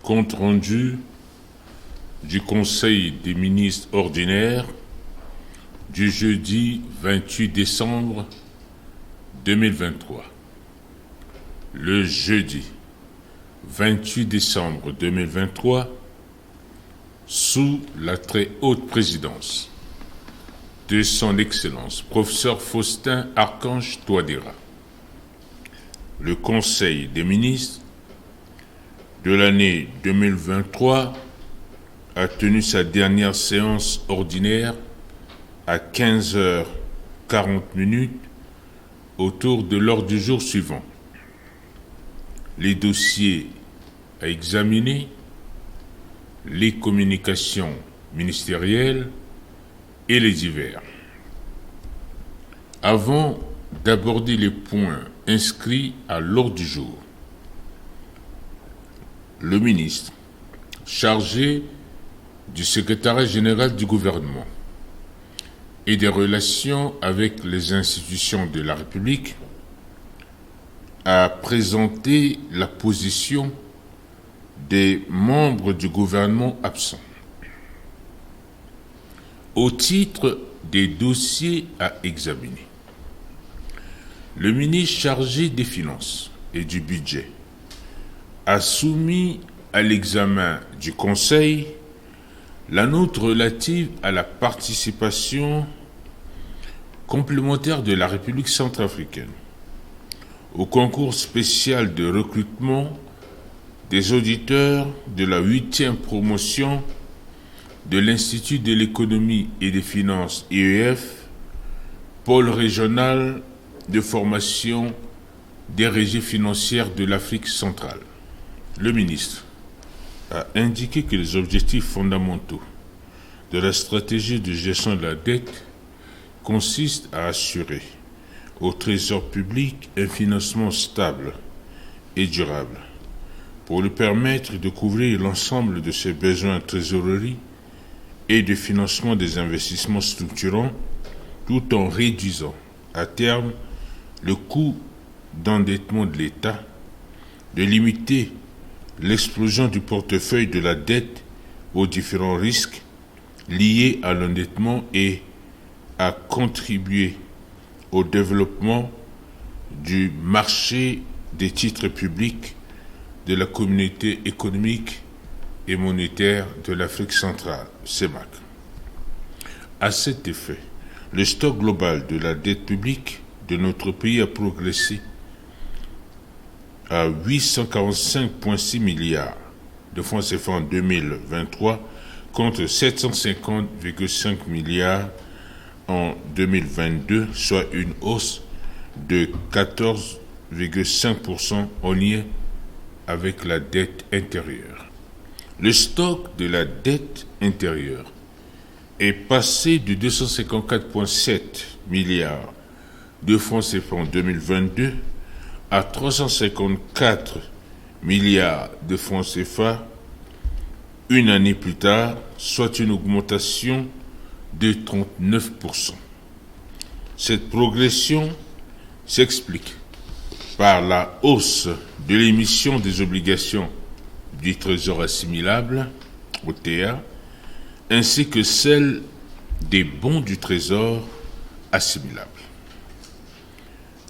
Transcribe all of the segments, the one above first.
Compte rendu du Conseil des ministres ordinaire du jeudi 28 décembre 2023. Le jeudi 28 décembre 2023, sous la très haute présidence de son Excellence, professeur Faustin Archange Touadéra, le Conseil des ministres de l'année 2023 a tenu sa dernière séance ordinaire à 15h40 autour de l'ordre du jour suivant. Les dossiers à examiner, les communications ministérielles et les divers. Avant d'aborder les points inscrits à l'ordre du jour, le ministre chargé du secrétariat général du gouvernement et des relations avec les institutions de la République a présenté la position des membres du gouvernement absents. Au titre des dossiers à examiner, le ministre chargé des Finances et du Budget a soumis à l'examen du Conseil la note relative à la participation complémentaire de la République centrafricaine au concours spécial de recrutement des auditeurs de la 8e promotion de l'Institut de l'économie et des finances IEF, pôle régional de formation des régies financières de l'Afrique centrale. Le ministre a indiqué que les objectifs fondamentaux de la stratégie de gestion de la dette consistent à assurer au Trésor public un financement stable et durable pour lui permettre de couvrir l'ensemble de ses besoins en trésorerie et de financement des investissements structurants, tout en réduisant à terme le coût d'endettement de l'État, de limiter l'explosion du portefeuille de la dette aux différents risques liés à l'endettement et à contribuer au développement du marché des titres publics de la Communauté économique et monétaire de l'Afrique centrale, CEMAC. À cet effet, le stock global de la dette publique de notre pays a progressé à 845,6 milliards de francs CFA en 2023 contre 750,5 milliards en 2022, soit une hausse de 14,5% en lien avec la dette intérieure. Le stock de la dette intérieure est passé de 254,7 milliards de francs CFA en 2022 à 354 milliards de francs CFA une année plus tard, soit une augmentation de 39%. Cette progression s'explique par la hausse de l'émission des obligations du Trésor assimilable, OTA, ainsi que celle des bons du Trésor assimilables.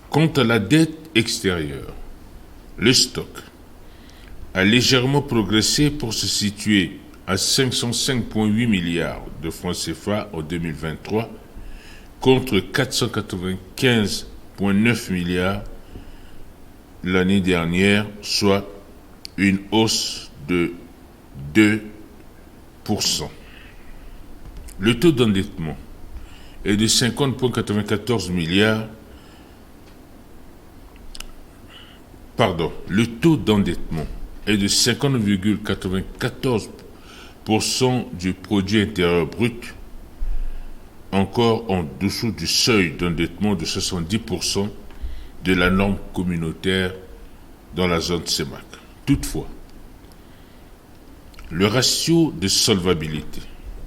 Quant à la dette extérieure, le stock a légèrement progressé pour se situer à 505,8 milliards de francs CFA en 2023 contre 495,9 milliards l'année dernière, soit une hausse de 2%. Le taux d'endettement est de 50,94 milliards. Le taux d'endettement est de 50,94% du produit intérieur brut, encore en dessous du seuil d'endettement de 70% de la norme communautaire dans la zone CEMAC. Toutefois, le ratio de solvabilité,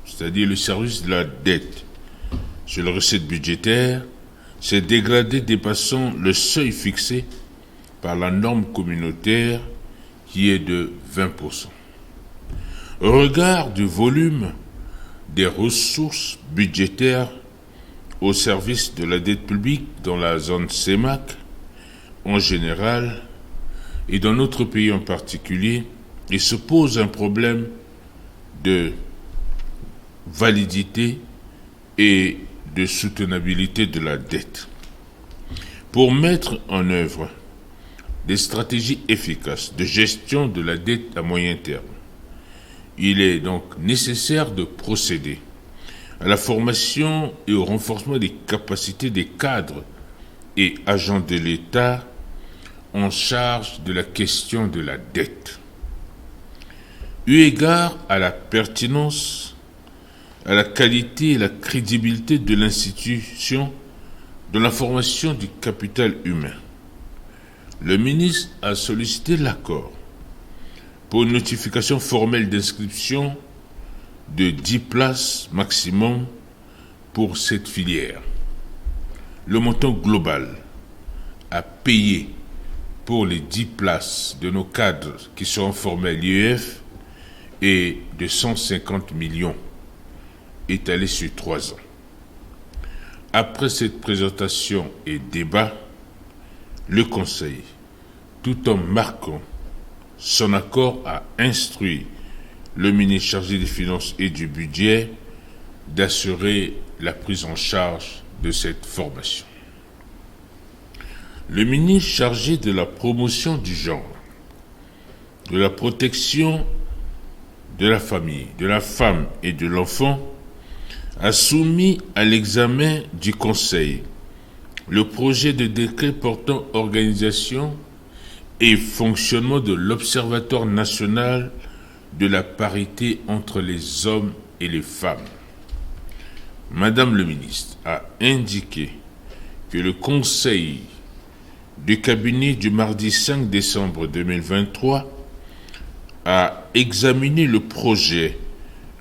c'est-à-dire le service de la dette sur les recettes budgétaires, s'est dégradé dépassant le seuil fixé par la norme communautaire qui est de 20%. Au regard du volume des ressources budgétaires au service de la dette publique dans la zone CEMAC en général et dans notre pays en particulier, il se pose un problème de validité et de soutenabilité de la dette. Pour mettre en œuvre des stratégies efficaces de gestion de la dette à moyen terme, il est donc nécessaire de procéder à la formation et au renforcement des capacités des cadres et agents de l'État en charge de la question de la dette. Eu égard à la pertinence, à la qualité et la crédibilité de l'institution de la formation du capital humain, le ministre a sollicité l'accord pour une notification formelle d'inscription de 10 places maximum pour cette filière. Le montant global à payer pour les 10 places de nos cadres qui seront formés à l'IEF est de 150 millions, étalé sur 3 ans. Après cette présentation et débat, le Conseil, tout en marquant son accord, a instruit le ministre chargé des Finances et du Budget d'assurer la prise en charge de cette formation. Le ministre chargé de la promotion du genre, de la protection de la famille, de la femme et de l'enfant a soumis à l'examen du Conseil le projet de décret portant organisation et fonctionnement de l'Observatoire national de la parité entre les hommes et les femmes. Madame le ministre a indiqué que le Conseil du cabinet du mardi 5 décembre 2023 a examiné le projet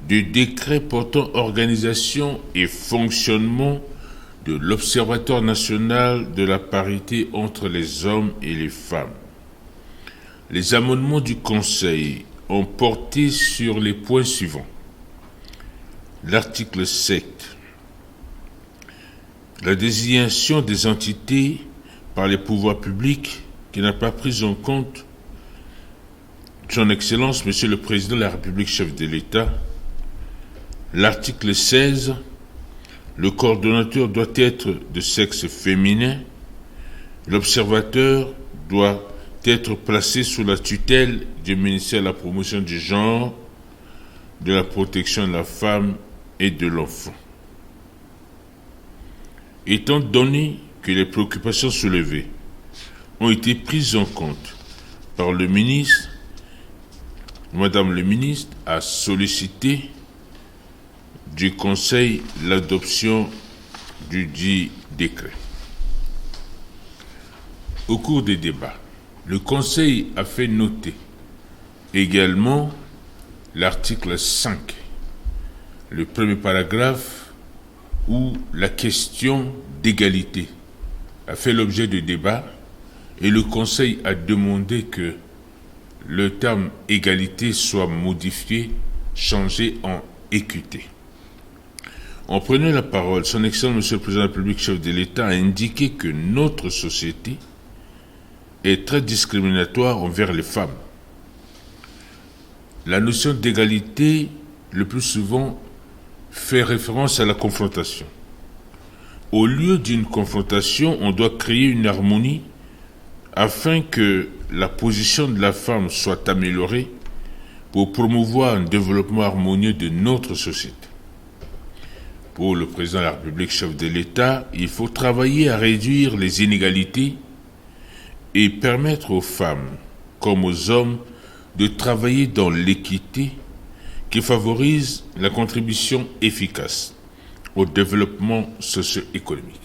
de décret portant organisation et fonctionnement de l'Observatoire national de la parité entre les hommes et les femmes. Les amendements du Conseil ont porté sur les points suivants. L'article 7. La désignation des entités par les pouvoirs publics qui n'a pas pris en compte Son Excellence, Monsieur le Président de la République, chef de l'État. L'article 16. Le coordonnateur doit être de sexe féminin. L'observateur doit être placé sous la tutelle du ministère de la promotion du genre, de la protection de la femme et de l'enfant. Étant donné que les préoccupations soulevées ont été prises en compte par le ministre, Madame le ministre a sollicité du Conseil l'adoption du dit décret. Au cours des débats, le Conseil a fait noter également l'article 5, le premier paragraphe où la question d'égalité a fait l'objet de débats et le Conseil a demandé que le terme égalité soit modifié, changé en équité. En prenant la parole, Son Excellence, Monsieur le Président de la République, chef de l'État, a indiqué que notre société est très discriminatoire envers les femmes. La notion d'égalité, le plus souvent, fait référence à la confrontation. Au lieu d'une confrontation, on doit créer une harmonie afin que la position de la femme soit améliorée pour promouvoir un développement harmonieux de notre société. Pour le Président de la République, chef de l'État, il faut travailler à réduire les inégalités et permettre aux femmes comme aux hommes de travailler dans l'équité qui favorise la contribution efficace au développement socio-économique.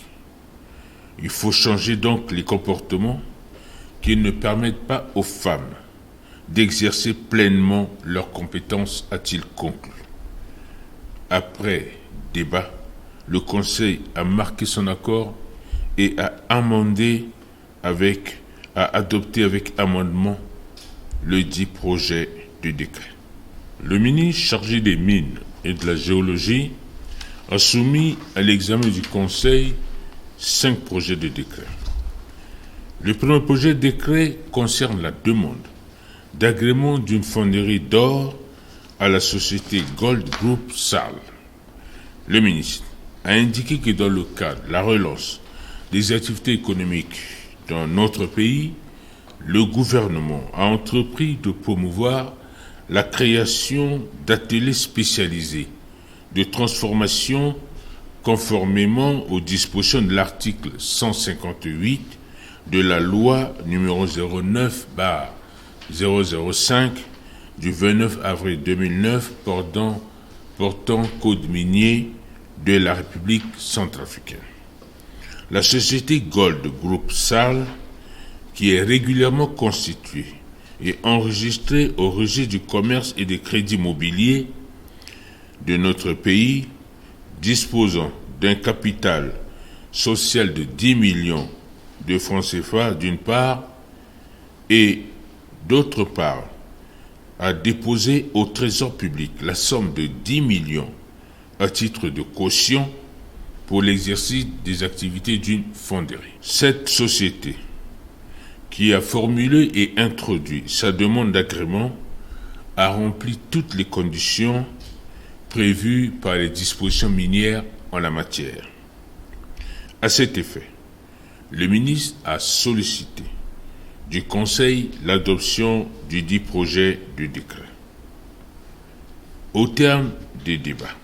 Il faut changer donc les comportements qui ne permettent pas aux femmes d'exercer pleinement leurs compétences, a-t-il conclu. Après débat, le Conseil a marqué son accord et a adopté avec amendement le dit projet de décret. Le ministre chargé des mines et de la géologie a soumis à l'examen du Conseil 5 projets de décret. Le premier projet de décret concerne la demande d'agrément d'une fonderie d'or à la société Gold Group SAL. Le ministre a indiqué que dans le cadre de la relance des activités économiques dans notre pays, le gouvernement a entrepris de promouvoir la création d'ateliers spécialisés de transformation conformément aux dispositions de l'article 158 de la loi numéro 09/005 du 29 avril 2009 portant code minier de la République centrafricaine. La société Gold Group SAL, qui est régulièrement constituée et enregistrée au registre du commerce et des crédits mobiliers de notre pays, disposant d'un capital social de 10 millions de francs CFA d'une part, et d'autre part, a déposé au Trésor public la somme de 10 millions à titre de caution pour l'exercice des activités d'une fonderie. Cette société, qui a formulé et introduit sa demande d'agrément, a rempli toutes les conditions prévues par les dispositions minières en la matière. À cet effet, le ministre a sollicité du Conseil l'adoption du dit projet de décret. Au terme des débats,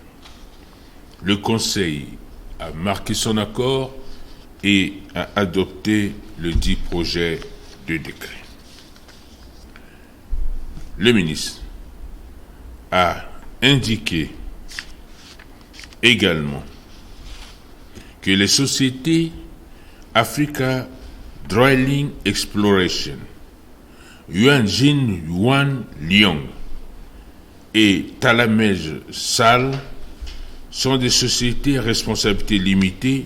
le Conseil a marqué son accord et a adopté le dit projet de décret. Le ministre a indiqué également que les sociétés Africa Drilling Exploration, Yuanjin Yuan Liang et Talamej Sal sont des sociétés à responsabilité limitée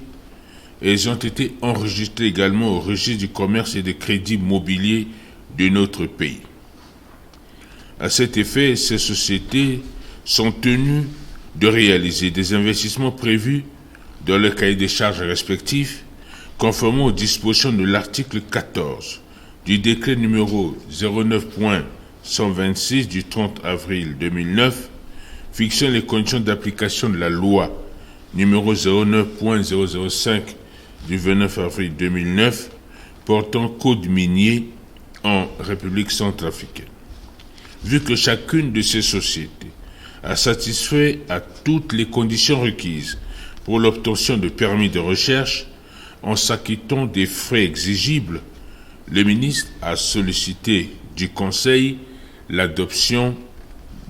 et elles ont été enregistrées également au registre du commerce et des crédits mobiliers de notre pays. À cet effet, ces sociétés sont tenues de réaliser des investissements prévus dans le cahier des charges respectifs, conformément aux dispositions de l'article 14 du décret numéro 09.126 du 30 avril 2009, fixant les conditions d'application de la loi numéro 09.005 du 29 avril 2009 portant code minier en République centrafricaine. Vu que chacune de ces sociétés a satisfait à toutes les conditions requises pour l'obtention de permis de recherche, en s'acquittant des frais exigibles, le ministre a sollicité du Conseil l'adoption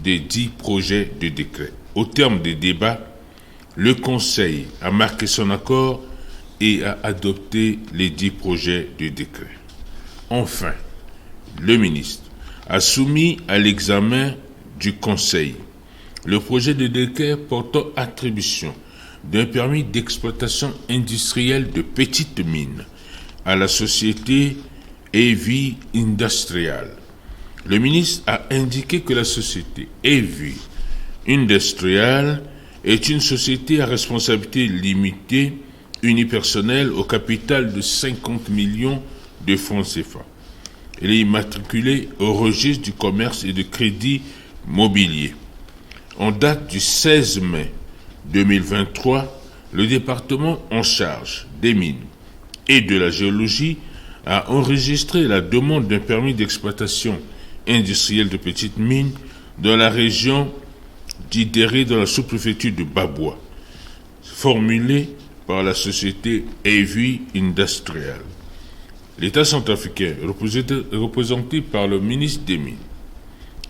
des 10 projets de décret. Au terme des débats, le Conseil a marqué son accord et a adopté les 10 projets de décret. Enfin, le ministre a soumis à l'examen du Conseil le projet de décret portant attribution d'un permis d'exploitation industrielle de petites mines à la société Heavy Industrial. Le ministre a indiqué que la société Heavy Industrial est une société à responsabilité limitée unipersonnelle au capital de 50 millions de francs CFA. Elle est immatriculée au registre du commerce et de crédit mobilier. En date du 16 mai 2023, le département en charge des mines et de la géologie a enregistré la demande d'un permis d'exploitation industrielle de petites mines dans la région d'Idéré, dans la sous-préfecture de Babwa, formulée par la société Heavy Industrial. L'État centrafricain, représenté par le ministre des Mines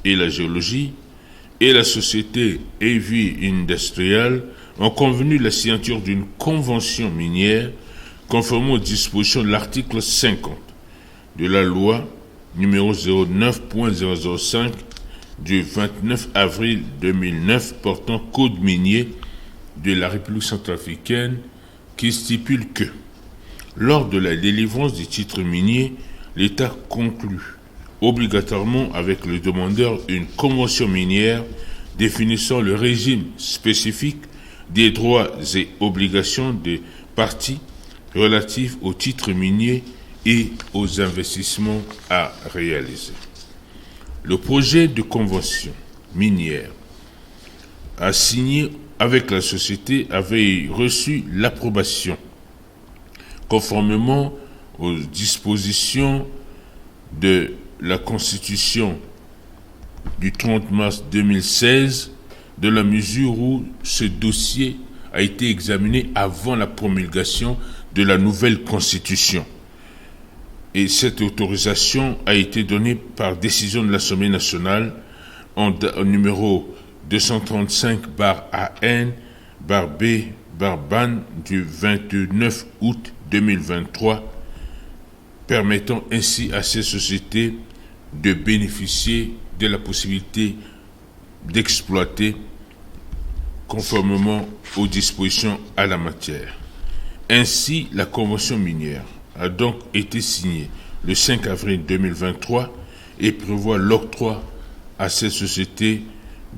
et la Géologie, et la société Heavy Industrial ont convenu la signature d'une convention minière conformément aux dispositions de l'article 50 de la loi numéro 09.005 du 29 avril 2009 portant code minier de la République centrafricaine, qui stipule que, lors de la délivrance du titre minier, l'État conclut obligatoirement avec le demandeur une convention minière définissant le régime spécifique des droits et obligations des parties relatifs aux titres miniers et aux investissements à réaliser. Le projet de convention minière à signer avec la société avait reçu l'approbation conformément aux dispositions de la Constitution du 30 mars 2016, de la mesure où ce dossier a été examiné avant la promulgation de la nouvelle Constitution. Et cette autorisation a été donnée par décision de l'Assemblée nationale en numéro 235/AN/B/BAN du 29 août 2023, permettant ainsi à ces sociétés de bénéficier de la possibilité d'exploiter conformément aux dispositions à la matière. Ainsi, la convention minière a donc été signée le 5 avril 2023 et prévoit l'octroi à ces sociétés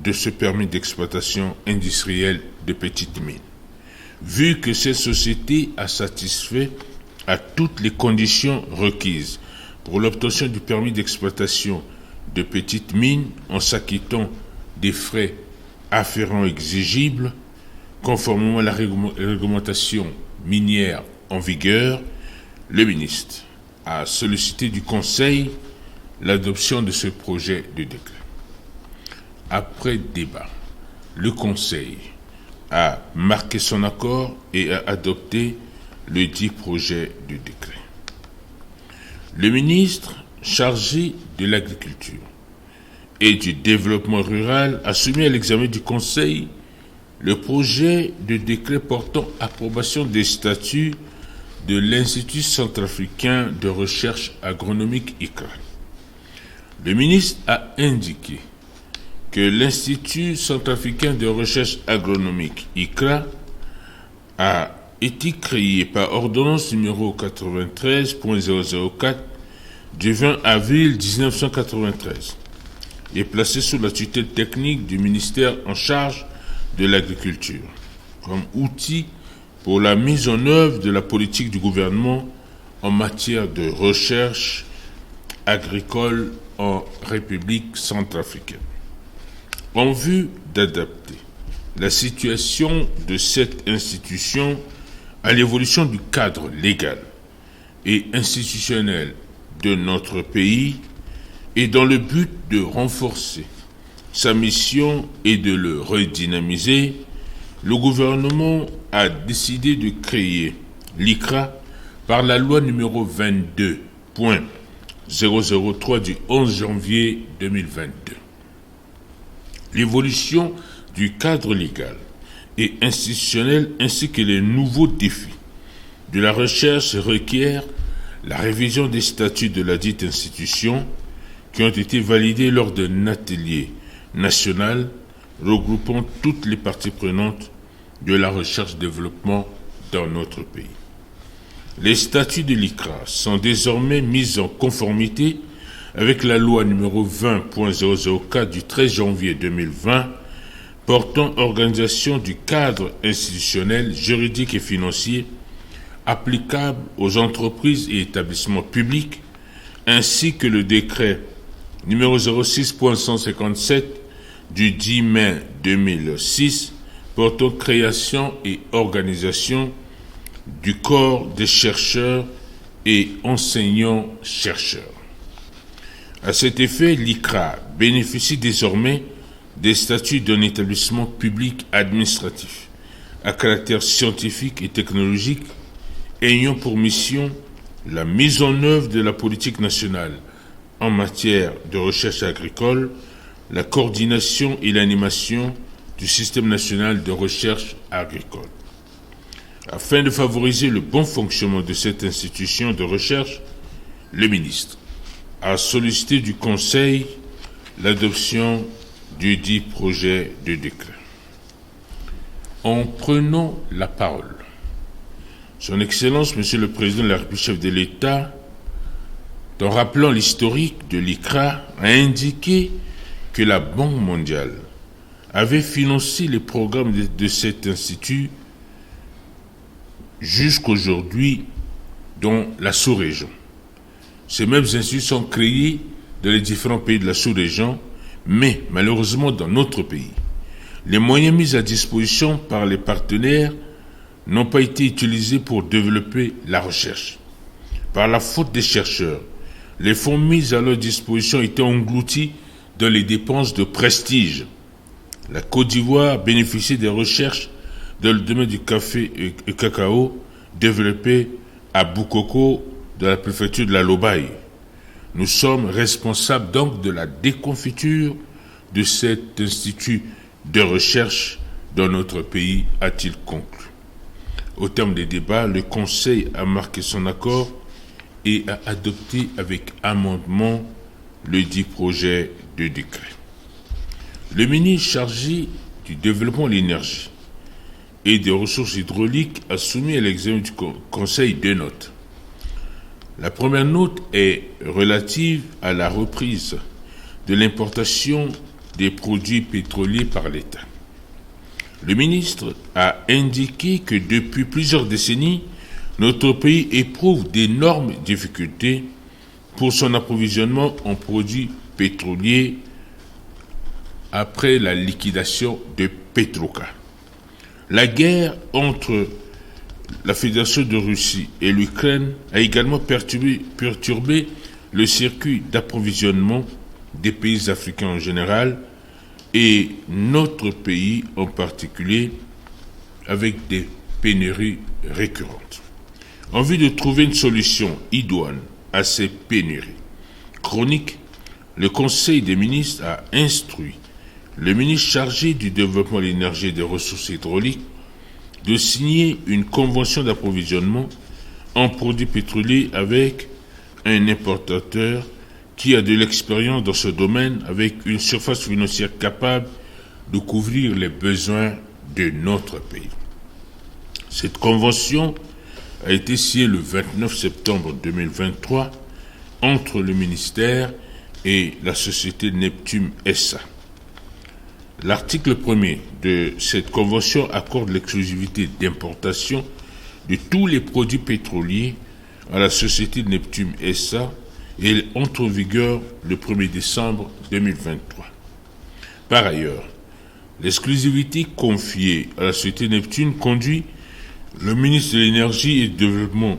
de ce permis d'exploitation industrielle de petites mines. Vu que cette société a satisfait à toutes les conditions requises pour l'obtention du permis d'exploitation de petites mines en s'acquittant des frais afférents exigibles, conformément à la réglementation minière en vigueur, le ministre a sollicité du Conseil l'adoption de ce projet de décret. Après débat, le Conseil a marqué son accord et a adopté le dit projet de décret. Le ministre chargé de l'agriculture et du développement rural a soumis à l'examen du Conseil le projet de décret portant approbation des statuts de l'Institut centrafricain de recherche agronomique ICRA. Le ministre a indiqué que l'Institut centrafricain de recherche agronomique ICRA a été créé par ordonnance numéro 93.004 du 20 avril 1993 et placé sous la tutelle technique du ministère en charge de l'agriculture, comme outil pour la mise en œuvre de la politique du gouvernement en matière de recherche agricole en République centrafricaine. En vue d'adapter la situation de cette institution à l'évolution du cadre légal et institutionnel de notre pays et dans le but de renforcer sa mission et de le redynamiser, le gouvernement a décidé de créer l'ICRA par la loi numéro 22.003 du 11 janvier 2022. L'évolution du cadre légal et institutionnel ainsi que les nouveaux défis de la recherche requièrent la révision des statuts de la dite institution qui ont été validés lors d'un atelier national regroupant toutes les parties prenantes de la recherche-développement dans notre pays. Les statuts de l'ICRA sont désormais mis en conformité avec la loi numéro 20.004 du 13 janvier 2020 portant organisation du cadre institutionnel, juridique et financier applicable aux entreprises et établissements publics, ainsi que le décret numéro 06.157 du 10 mai 2006 portant création et organisation du corps des chercheurs et enseignants-chercheurs. À cet effet, l'ICRA bénéficie désormais des statuts d'un établissement public administratif à caractère scientifique et technologique ayant pour mission la mise en œuvre de la politique nationale en matière de recherche agricole, la coordination et l'animation du système national de recherche agricole. Afin de favoriser le bon fonctionnement de cette institution de recherche, le ministre a sollicité du Conseil l'adoption du dit projet de décret. En prenant la parole, Son Excellence, Monsieur le Président de la République, chef de l'État, en rappelant l'historique de l'ICRA, a indiqué que la Banque mondiale avait financé les programmes de cet institut jusqu'aujourd'hui dans la sous-région. Ces mêmes instituts sont créés dans les différents pays de la sous-région, mais malheureusement dans notre pays. Les moyens mis à disposition par les partenaires n'ont pas été utilisés pour développer la recherche. Par la faute des chercheurs, les fonds mis à leur disposition étaient engloutis dans les dépenses de prestige. La Côte d'Ivoire bénéficie des recherches dans le domaine du café et cacao développées à Boukoko, dans la préfecture de la Lobaye. Nous sommes responsables donc de la déconfiture de cet institut de recherche dans notre pays, a-t-il conclu. Au terme des débats, le Conseil a marqué son accord et a adopté avec amendement le dit projet de décret. Le ministre chargé du développement de l'énergie et des ressources hydrauliques a soumis à l'examen du Conseil deux notes. La première note est relative à la reprise de l'importation des produits pétroliers par l'État. Le ministre a indiqué que depuis plusieurs décennies, notre pays éprouve d'énormes difficultés pour son approvisionnement en produits pétroliers après la liquidation de Petroca. La guerre entre la Fédération de Russie et l'Ukraine a également perturbé le circuit d'approvisionnement des pays africains en général et notre pays en particulier avec des pénuries récurrentes. En vue de trouver une solution idoine à ces pénuries chroniques, le Conseil des ministres a instruit le ministre chargé du développement de l'énergie et des ressources hydrauliques de signer une convention d'approvisionnement en produits pétroliers avec un importateur qui a de l'expérience dans ce domaine avec une surface financière capable de couvrir les besoins de notre pays. Cette convention a été signée le 29 septembre 2023 entre le ministère et la société Neptune SA. L'article 1er de cette convention accorde l'exclusivité d'importation de tous les produits pétroliers à la société Neptune SA et elle entre en vigueur le 1er décembre 2023. Par ailleurs, l'exclusivité confiée à la société Neptune conduit le ministre de l'Énergie et du Développement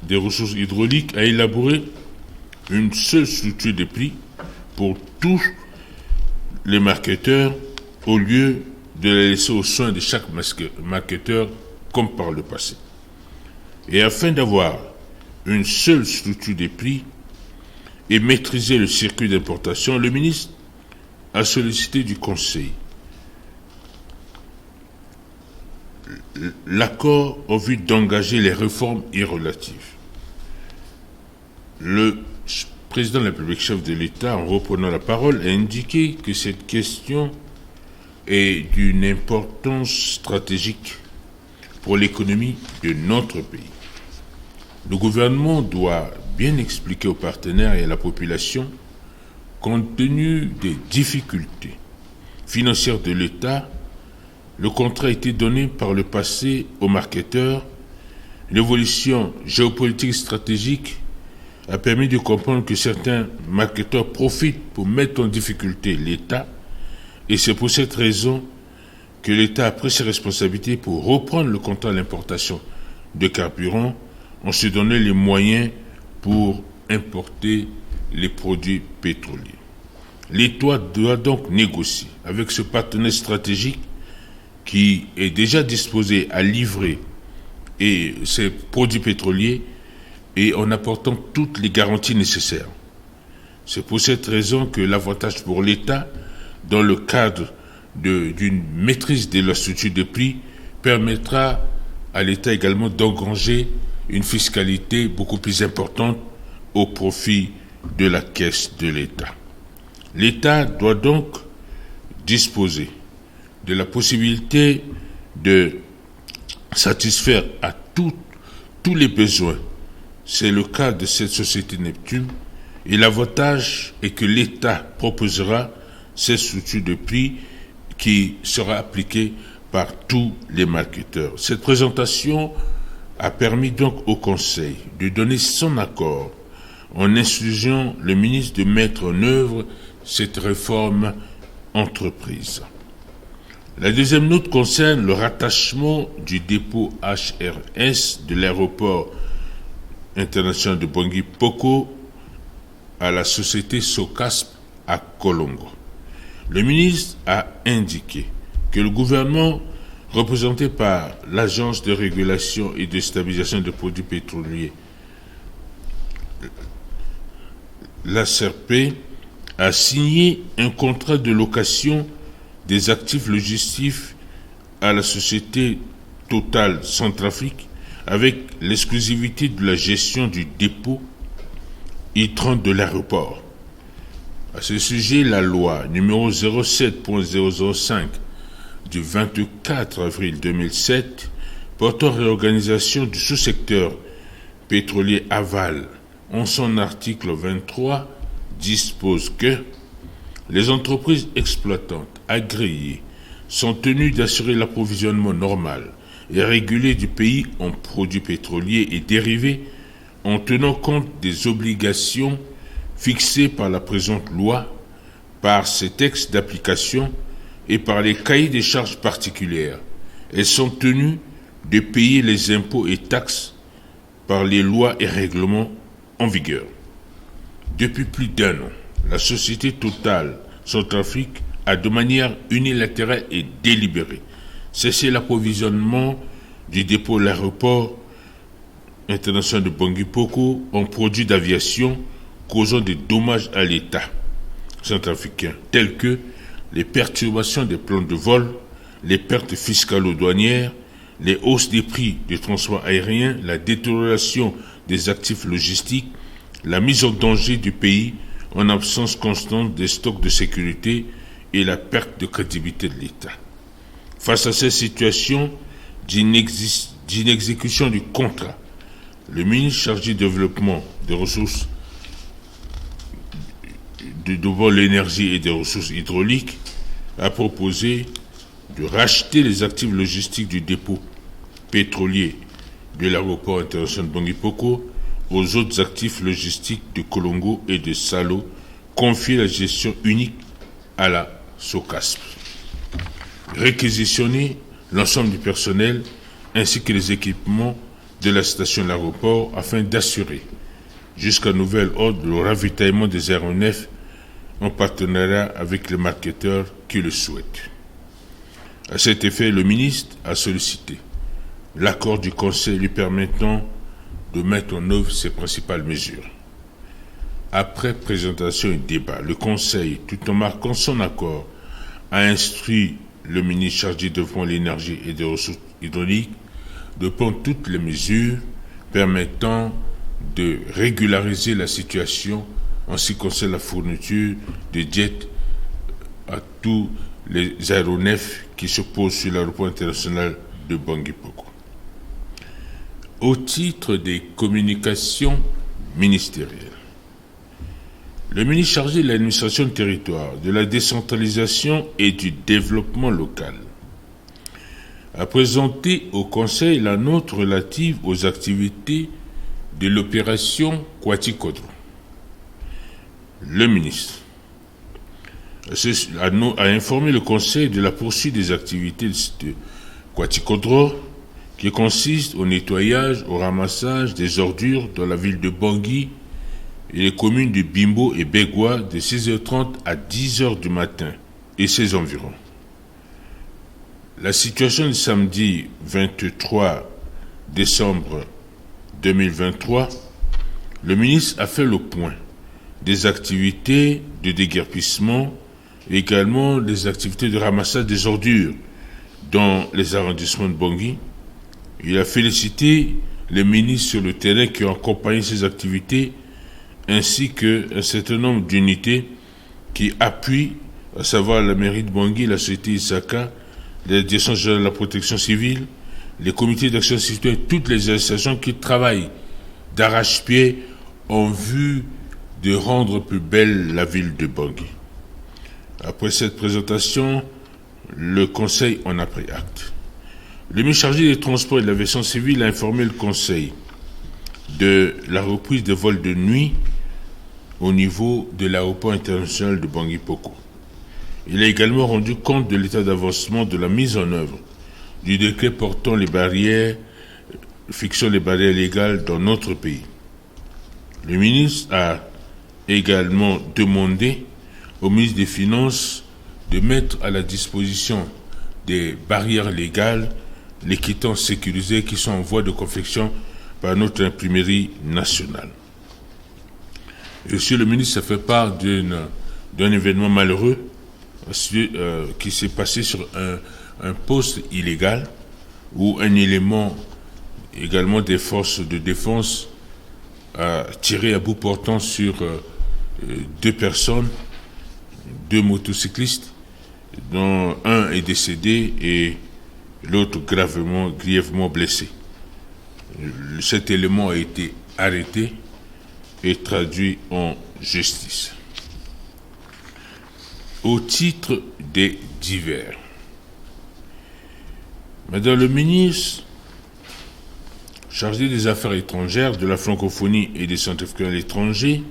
des ressources hydrauliques à élaborer une seule structure de prix pour tous les marketeurs au lieu de la laisser aux soins de chaque marketeur comme par le passé. Et afin d'avoir une seule structure des prix et maîtriser le circuit d'importation, le ministre a sollicité du Conseil l'accord en vue d'engager les réformes irrelatives. Le président de la République, chef de l'État, en reprenant la parole, a indiqué que cette question est d'une importance stratégique pour l'économie de notre pays. Le gouvernement doit bien expliquer aux partenaires et à la population, compte tenu des difficultés financières de l'État, le contrat a été donné par le passé aux marketeurs. L'évolution géopolitique stratégique a permis de comprendre que certains marketeurs profitent pour mettre en difficulté l'État et c'est pour cette raison que l'État a pris ses responsabilités pour reprendre le contrat d'importation de carburant en se donnant les moyens pour importer les produits pétroliers. L'État doit donc négocier avec ce partenaire stratégique qui est déjà disposé à livrer ces produits pétroliers et en apportant toutes les garanties nécessaires. C'est pour cette raison que l'avantage pour l'État, dans le cadre d'une maîtrise de la structure de prix, permettra à l'État également d'engranger une fiscalité beaucoup plus importante au profit de la caisse de l'État. L'État doit donc disposer de la possibilité de satisfaire à tous les besoins. C'est le cas de cette société Neptune et l'avantage est que l'État proposera ces structures de prix qui sera appliquée par tous les marketeurs. Cette présentation a permis donc au Conseil de donner son accord en instruisant le ministre de mettre en œuvre cette réforme entreprise. La deuxième note concerne le rattachement du dépôt HRS de l'aéroport international de Bangui Poko à la société SOCASP à Kolongo. Le ministre a indiqué que le gouvernement, représenté par l'Agence de régulation et de stabilisation des produits pétroliers, l'ACRP, a signé un contrat de location des actifs logistiques à la société Total Centrafrique avec l'exclusivité de la gestion du dépôt I-30 de l'aéroport. À ce sujet, la loi numéro 07.005 du 24 avril 2007 portant réorganisation du sous-secteur pétrolier aval, en son article 23, dispose que les entreprises exploitantes agréées sont tenues d'assurer l'approvisionnement normal et régulé du pays en produits pétroliers et dérivés en tenant compte des obligations fixées par la présente loi, par ses textes d'application et par les cahiers des charges particulières. Elles sont tenues de payer les impôts et taxes par les lois et règlements en vigueur. Depuis plus d'un an, la société Total Centrafrique a de manière unilatérale et délibérée cessé l'approvisionnement du dépôt de l'aéroport international de Bangui Poko en produits d'aviation causant des dommages à l'État centrafricain, tels que les perturbations des plans de vol, les pertes fiscalo-douanières, les hausses des prix du transport aérien, la détérioration des actifs logistiques, la mise en danger du pays en absence constante des stocks de sécurité et la perte de crédibilité de l'État. Face à cette situation d'inexécution du contrat, le ministre chargé du développement des ressources de l'énergie et des ressources hydrauliques a proposé de racheter les actifs logistiques du dépôt pétrolier de l'aéroport international de Bangui Poko aux autres actifs logistiques de Kolongo et de Salo, confier la gestion unique à la SOCASP. Réquisitionner l'ensemble du personnel ainsi que les équipements de la station de l'aéroport afin d'assurer, jusqu'à nouvel ordre, le ravitaillement des aéronefs en partenariat avec les marketeurs qui le souhaitent. À cet effet, le ministre a sollicité l'accord du Conseil lui permettant de mettre en œuvre ses principales mesures. Après présentation et débat, le Conseil, tout en marquant son accord, a instruit le ministre chargé de l'énergie et des ressources hydrauliques de prendre toutes les mesures permettant de régulariser la situation en ce qui concerne la fourniture de jets à tous les aéronefs qui se posent sur l'aéroport international de Bangui Poko. Au titre des communications ministérielles, le ministre chargé de l'administration du territoire, de la décentralisation et du développement local a présenté au Conseil la note relative aux activités de l'opération Kwati-Kodro. Le ministre a informé le Conseil de la poursuite des activités de Kwati-Kodro qui consiste au nettoyage, au ramassage des ordures dans la ville de Bangui et les communes de Bimbo et Begwa de 6h30 à 10h du matin et ses environs. La situation du samedi 23 décembre 2023, le ministre a fait le point des activités de déguerpissement et également des activités de ramassage des ordures dans les arrondissements de Bangui. Il a félicité les ministres sur le terrain qui ont accompagné ces activités ainsi qu'un certain nombre d'unités qui appuient, à savoir la mairie de Bangui, la société Isaka, la direction générale de la protection civile, les comités d'action citoyenne, toutes les associations qui travaillent d'arrache-pied en vue de rendre plus belle la ville de Bangui. Après cette présentation, le Conseil en a pris acte. Le ministre chargé des Transports et de l'Aviation civile a informé le Conseil de la reprise des vols de nuit au niveau de l'aéroport international de Bangui-Poko. Il a également rendu compte de l'état d'avancement de la mise en œuvre du décret portant les barrières, fixant les barrières légales dans notre pays. Le ministre a également demandé au ministre des Finances de mettre à la disposition des barrières légales les quittances sécurisées qui sont en voie de confection par notre imprimerie nationale. Et aussi, le ministre a fait part d'un événement malheureux qui s'est passé sur un poste illégal où un élément également des forces de défense a tiré à bout portant sur deux personnes, deux motocyclistes, dont un est décédé et l'autre grièvement blessé. Cet élément a été arrêté et traduit en justice. Au titre des divers, Madame le ministre chargé des Affaires étrangères, de la francophonie et des centrafricains à l'étranger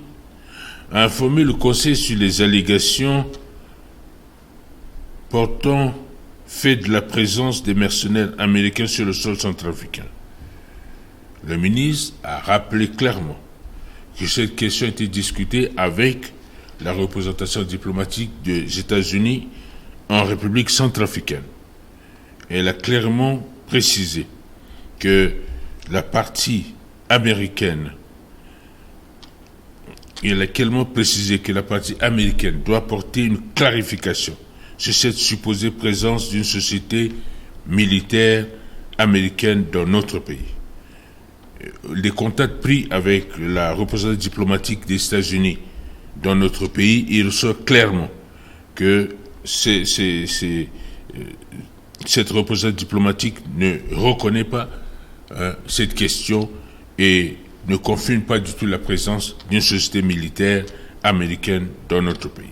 a informé le Conseil sur les allégations portant fait de la présence des mercenaires américains sur le sol centrafricain. Le ministre a rappelé clairement que cette question a été discutée avec la représentation diplomatique des États-Unis en République centrafricaine. Elle a clairement précisé que la partie américaine, doit apporter une clarification sur cette supposée présence d'une société militaire américaine dans notre pays. Les contacts pris avec la représentante diplomatique des États-Unis dans notre pays, il ressort clairement que cette représentante diplomatique ne reconnaît pas cette question et ne confirme pas du tout la présence d'une société militaire américaine dans notre pays.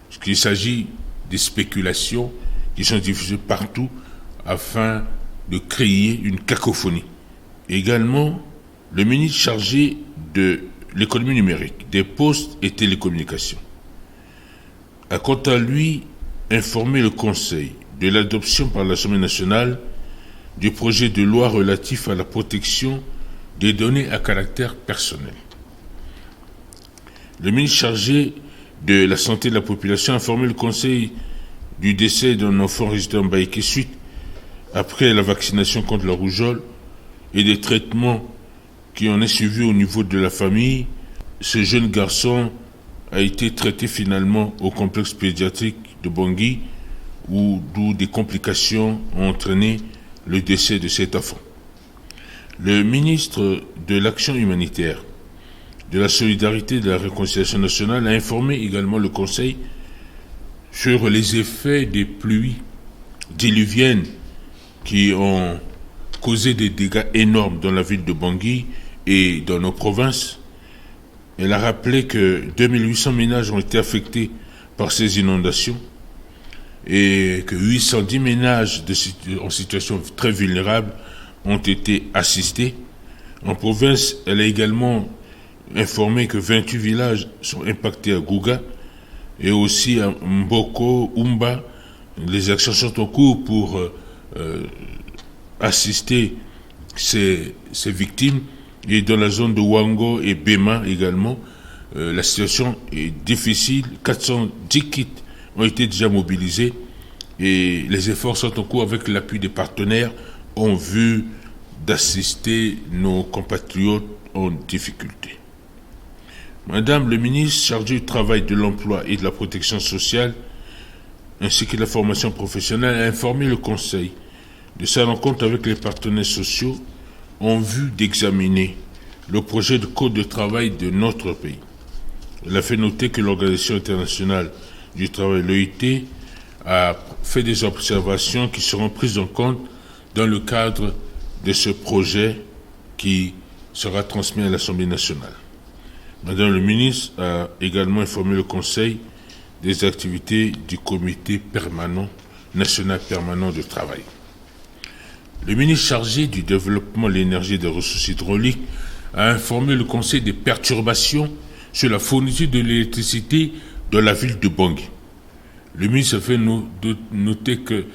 Parce qu'il s'agit des spéculations qui sont diffusées partout afin de créer une cacophonie. Également, le ministre chargé de l'économie numérique, des postes et télécommunications a quant à lui informé le Conseil de l'adoption par l'Assemblée nationale du projet de loi relatif à la protection des données à caractère personnel. Le ministre chargé de la santé de la population a informé le Conseil du décès d'un enfant résident en Baïké suite après la vaccination contre la rougeole et des traitements qui en est suivi au niveau de la famille. Ce jeune garçon a été traité finalement au complexe pédiatrique de Bangui, d'où des complications ont entraîné le décès de cet enfant. Le ministre de l'Action humanitaire, de la solidarité et de la réconciliation nationale a informé également le Conseil sur les effets des pluies diluviennes qui ont causé des dégâts énormes dans la ville de Bangui et dans nos provinces. Elle a rappelé que 2800 ménages ont été affectés par ces inondations et que 810 ménages en situation très vulnérable ont été assistés. En province, elle a également informé que 28 villages sont impactés à Gouga et aussi à Mboko, Umba. Les actions sont en cours pour assister ces victimes. Et dans la zone de Wango et Bema également, la situation est difficile. 410 kits ont été déjà mobilisés et les efforts sont en cours avec l'appui des partenaires en vue d'assister nos compatriotes en difficulté. Madame le ministre chargé du travail, de l'emploi et de la protection sociale ainsi que de la formation professionnelle a informé le Conseil de sa rencontre avec les partenaires sociaux en vue d'examiner le projet de code de travail de notre pays. Elle a fait noter que l'Organisation internationale du travail, l'OIT, a fait des observations qui seront prises en compte dans le cadre de ce projet qui sera transmis à l'Assemblée nationale. Madame le ministre a également informé le Conseil des activités du comité permanent national permanent de travail. Le ministre chargé du développement de l'énergie et des ressources hydrauliques a informé le Conseil des perturbations sur la fourniture de l'électricité dans la ville de Bangui. Le ministre a fait noter que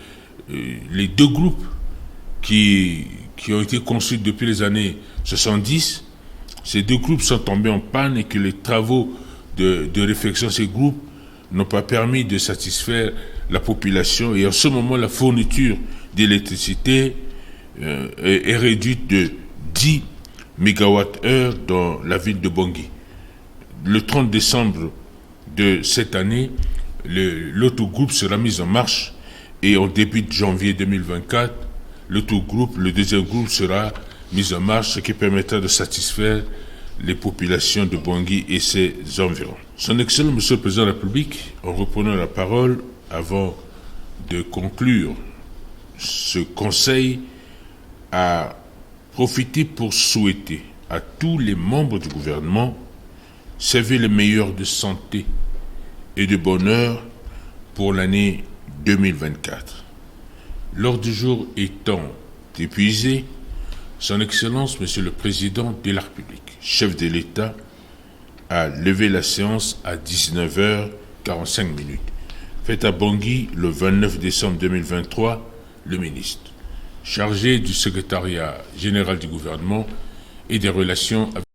les deux groupes qui ont été construits depuis les années 70, ces deux groupes sont tombés en panne et que les travaux de réfection de ces groupes n'ont pas permis de satisfaire la population. Et en ce moment, la fourniture d'électricité est réduite de 10 MWh dans la ville de Bangui. Le 30 décembre de cette année, l'autre groupe sera mis en marche et en début de janvier 2024, le deuxième groupe sera mis en marche, ce qui permettra de satisfaire les populations de Bangui et ses environs. Son Excellence, Monsieur le Président de la République, en reprenant la parole avant de conclure ce conseil, a profité pour souhaiter à tous les membres du gouvernement servir le meilleur de santé et de bonheur pour l'année 2024. L'ordre du jour étant épuisé, Son Excellence, Monsieur le Président de la République, chef de l'État, a levé la séance à 19h45. Faite à Bangui le 29 décembre 2023, le ministre, chargé du secrétariat général du gouvernement et des relations avec